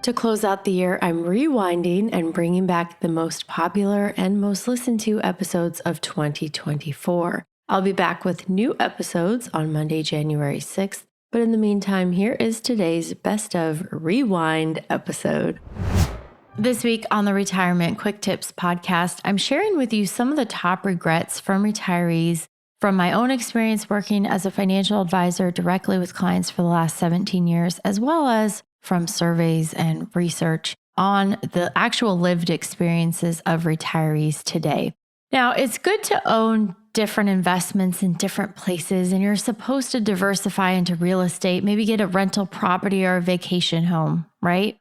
To close out the year, I'm rewinding and bringing back the most popular and most listened to episodes of 2024. I'll be back with new episodes on Monday, January 6th. But in the meantime, here is today's Best of Rewind episode. This week on the Retirement Quick Tips podcast, I'm sharing with you some of the top regrets from retirees from my own experience working as a financial advisor directly with clients for the last 17 years, as well as from surveys and research on the actual lived experiences of retirees today. Now, it's good to own different investments in different places, and you're supposed to diversify into real estate, maybe get a rental property or a vacation home, right?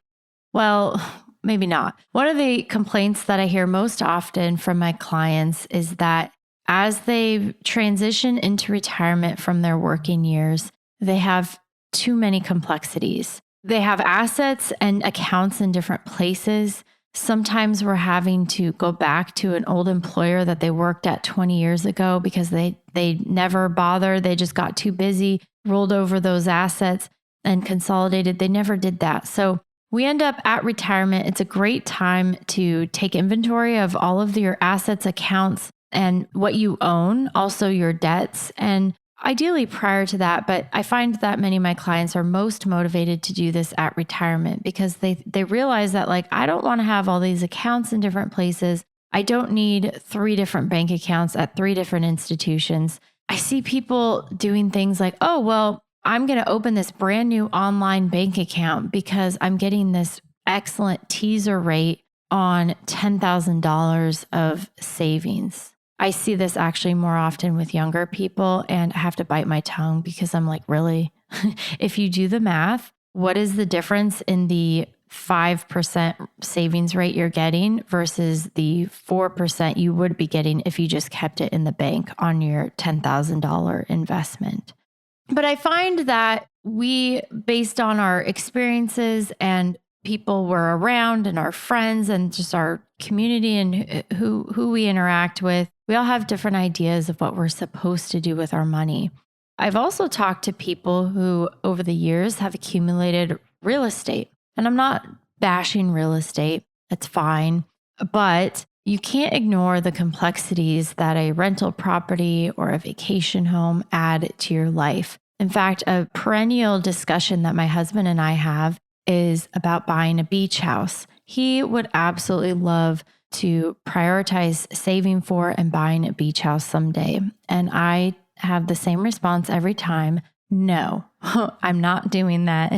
Well, maybe not. One of the complaints that I hear most often from my clients is that as they transition into retirement from their working years, they have too many complexities. They have assets and accounts in different places. Sometimes we're having to go back to an old employer that they worked at 20 years ago because they never bothered. They just got too busy, rolled over those assets and consolidated. They never did that. So we end up at retirement. It's a great time to take inventory of all of your assets, accounts, and what you own, also your debts, and ideally prior to that. But I find that many of my clients are most motivated to do this at retirement because they realize that, like, I don't want to have all these accounts in different places. I don't need 3 different bank accounts at 3 different institutions. I see people doing things like, oh, well, I'm going to open this brand new online bank account because I'm getting this excellent teaser rate on $10,000 of savings. I see this actually more often with younger people, and I have to bite my tongue because I'm like, really? If you do the math, what is the difference in the 5% savings rate you're getting versus the 4% you would be getting if you just kept it in the bank on your $10,000 investment? But I find that we, based on our experiences and people we're around and our friends and just our community and who we interact with, we all have different ideas of what we're supposed to do with our money. I've also talked to people who over the years have accumulated real estate. And I'm not bashing real estate. It's fine. But you can't ignore the complexities that a rental property or a vacation home add to your life. In fact, a perennial discussion that my husband and I have is about buying a beach house. He would absolutely love to prioritize saving for and buying a beach house someday. And I have the same response every time. No, I'm not doing that.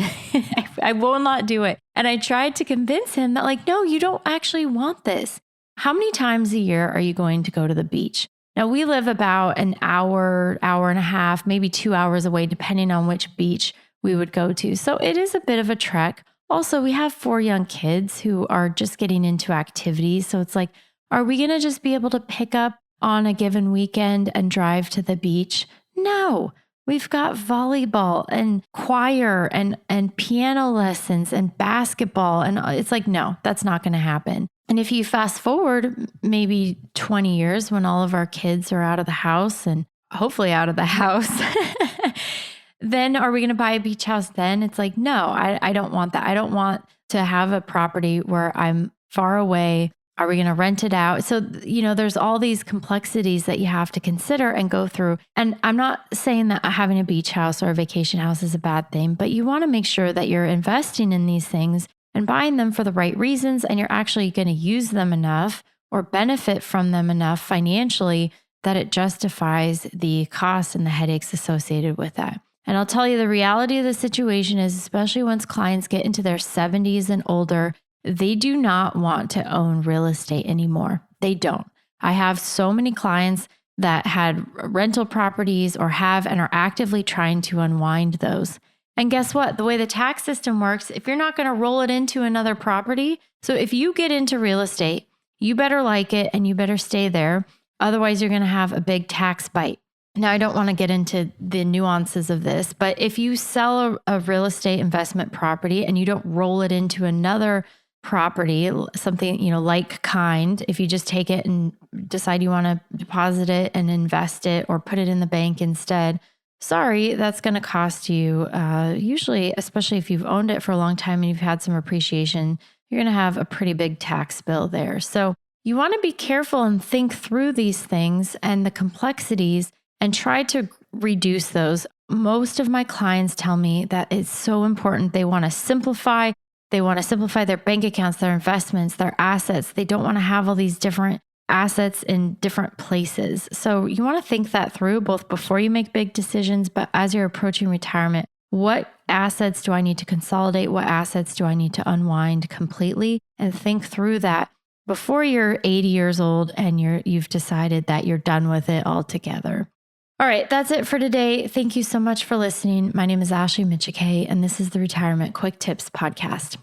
I will not do it. And I tried to convince him that, like, no, you don't actually want this. How many times a year are you going to go to the beach? Now, we live about an hour, hour and a half, maybe 2 hours away, depending on which beach we would go to. So it is a bit of a trek. Also, we have 4 young kids who are just getting into activities. So it's like, are we going to just be able to pick up on a given weekend and drive to the beach? No, we've got volleyball and choir and piano lessons and basketball. And it's like, no, that's not going to happen. And if you fast forward maybe 20 years when all of our kids are out of the house and hopefully out of the house, then are we going to buy a beach house then? It's like, no, I don't want that. I don't want to have a property where I'm far away. Are we going to rent it out? So, there's all these complexities that you have to consider and go through. And I'm not saying that having a beach house or a vacation house is a bad thing, but you want to make sure that you're investing in these things and buying them for the right reasons, and you're actually going to use them enough or benefit from them enough financially that it justifies the costs and the headaches associated with that. And I'll tell you, the reality of the situation is, especially once clients get into their 70s and older, they do not want to own real estate anymore. They don't. I have so many clients that had rental properties or have and are actively trying to unwind those. And guess what? The way the tax system works, if you're not going to roll it into another property, so if you get into real estate, you better like it and you better stay there. Otherwise, you're going to have a big tax bite. Now, I don't want to get into the nuances of this, but if you sell a real estate investment property and you don't roll it into another property, something, like kind, if you just take it and decide you want to deposit it and invest it or put it in the bank instead, sorry, that's going to cost you, usually, especially if you've owned it for a long time and you've had some appreciation, you're going to have a pretty big tax bill there. So you want to be careful and think through these things and the complexities and try to reduce those. Most of my clients tell me that it's so important. They want to simplify. They want to simplify their bank accounts, their investments, their assets. They don't want to have all these different assets in different places. So you want to think that through both before you make big decisions, but as you're approaching retirement, what assets do I need to consolidate? What assets do I need to unwind completely? And think through that before you're 80 years old and you've decided that you're done with it altogether. All right, that's it for today. Thank you so much for listening. My name is Ashley Michikay, and this is the Retirement Quick Tips Podcast.